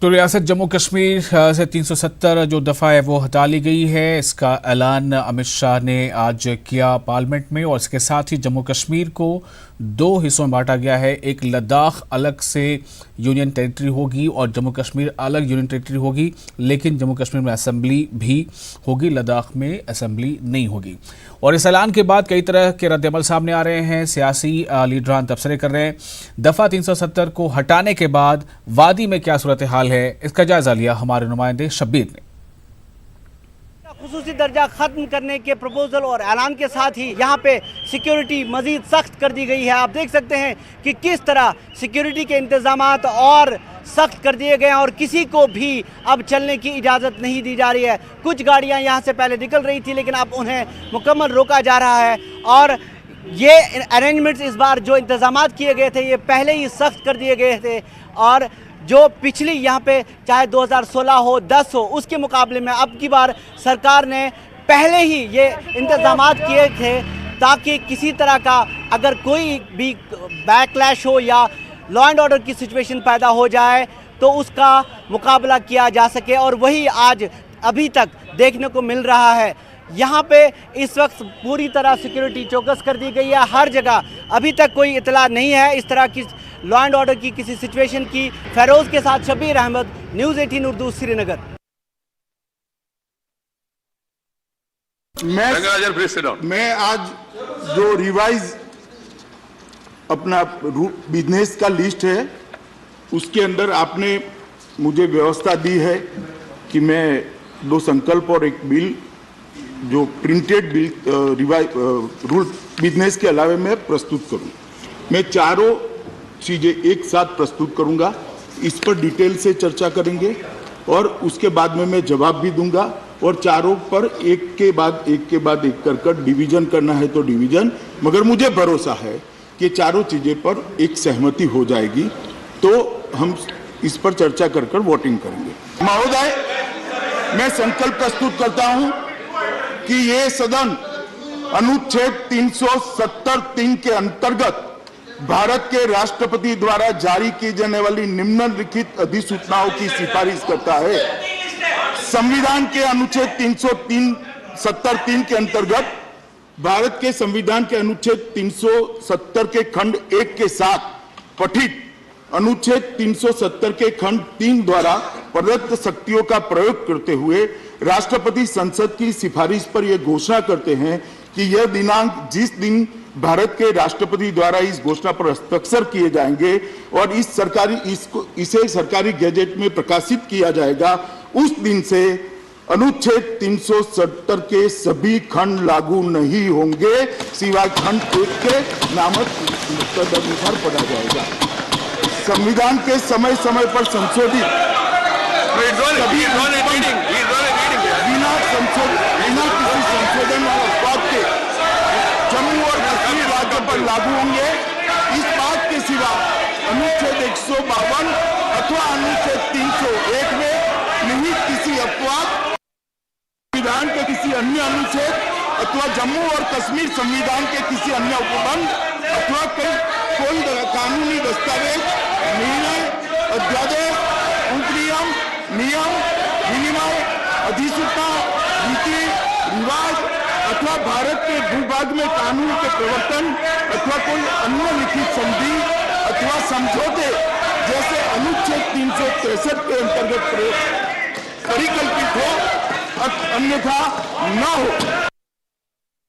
तो रियासत जम्मू कश्मीर से 370 जो दफ़ा है वो हटा ली गई है। इसका ऐलान अमित शाह ने आज किया पार्लियामेंट में। और इसके साथ ही जम्मू कश्मीर को दो हिस्सों में बांटा गया है। एक लद्दाख अलग से यूनियन टेरिटरी होगी और जम्मू कश्मीर अलग यूनियन टेरिटरी होगी, लेकिन जम्मू कश्मीर में असेंबली भी होगी, लद्दाख में असेंबली नहीं होगी। और इस ऐलान के बाद कई तरह के रद्दअमल सामने आ रहे हैं। सियासी लीडरान तबसरे कर रहे हैं। दफ़ा 370 को हटाने के बाद वादी में क्या सूरत हाल है, इसका जायजा लिया हमारे नुमाइंदे शब्बीर ने। खुसूसी दर्जा खत्म करने के प्रपोजल और ऐलान के साथ ही यहाँ पे सिक्योरिटी मजीद सख्त कर दी गई है। आप देख सकते हैं कि किस तरह सिक्योरिटी के इंतजामात और सख्त कर दिए गए हैं और किसी को भी अब चलने की इजाज़त नहीं दी जा रही है। कुछ गाड़ियाँ यहाँ से पहले निकल रही थी, लेकिन अब उन्हें मुकम्मल रोका जा रहा है। और ये अरेंजमेंट्स इस बार जो इंतजामात किए गए थे ये पहले ही सख्त कर दिए गए थे। और जो पिछली यहाँ पे चाहे 2016 हो 10 हो, उसके मुकाबले में अब की बार सरकार ने पहले ही ये इंतजामात किए थे ताकि किसी तरह का अगर कोई भी बैकलैश हो या लॉ एंड ऑर्डर की सिचुएशन पैदा हो जाए तो उसका मुकाबला किया जा सके। और वही आज अभी तक देखने को मिल रहा है। यहाँ पे इस वक्त पूरी तरह सिक्योरिटी चौकस कर दी गई है हर जगह। अभी तक कोई इतला नहीं है इस तरह की लॉ एंड ऑर्डर की किसी सिचुएशन की। फेरोज के साथ शब्बीर अहमद, न्यूज़ 18 उर्दू, श्रीनगर। मैं आज जो रिवाइज अपना बिजनेस का लिस्ट है उसके अंदर आपने मुझे व्यवस्था दी है कि मैं 2 संकल्प और एक बिल जो प्रिंटेड बिल रूल बिजनेस के अलावा मैं प्रस्तुत करूं। मैं चारों चीज़ें एक साथ प्रस्तुत करूंगा। इस पर डिटेल से चर्चा करेंगे और उसके बाद में मैं जवाब भी दूंगा। और चारों पर एक के बाद एक कर डिवीजन करना है तो डिवीजन, मगर मुझे भरोसा है कि चारों चीज़ें पर एक सहमति हो जाएगी तो हम इस पर चर्चा कर वोटिंग करेंगे। महोदय, मैं संकल्प प्रस्तुत करता हूं कि ये सदन अनुच्छेद 370(3) के अंतर्गत भारत के राष्ट्रपति द्वारा जारी की जाने वाली निम्नलिखित अधिसूचनाओं की सिफारिश करता है। संविधान के अनुच्छेद 370(3) के अंतर्गत भारत के संविधान के अनुच्छेद 370 के खंड 1 के साथ पठित अनुच्छेद 370 के खंड 3 द्वारा प्रदत्त शक्तियों का प्रयोग करते हुए राष्ट्रपति संसद की सिफारिश पर यह घोषणा करते हैं कि यह दिनांक जिस दिन भारत के राष्ट्रपति द्वारा इस घोषणा पर हस्ताक्षर किए जाएंगे और इसे सरकारी गैजेट में प्रकाशित किया जाएगा, उस दिन से अनुच्छेद 370 के सभी खंड लागू नहीं होंगे, सिवाय खंड 1 के नामक तदनुसार पढ़ा जाएगा। संविधान के समय समय पर संशोधित बिना किसी संशोधन और उत्पाद के जम्मू और कश्मीर राज्य पर लागू होंगे। इस बात के सिवा अनुच्छेद 152 अथवा अनुच्छेद 301 में निहित किसी अपवाद, संविधान के किसी अन्य अनुच्छेद अथवा जम्मू और कश्मीर संविधान के किसी अन्य उपबंध अथवा कोई कानूनी दस्तावेज, निर्णय, अध्यादेश, उपनियम, नियम, विनिमय, अधिसूचना, रीति रिवाज अथवा भारत के भूभाग में कानून के प्रवर्तन अथवा कोई अन्य लिखित संधि अथवा समझौते जैसे अनुच्छेद 363 के अंतर्गत परिकल्पित हो, अन्यथा न हो।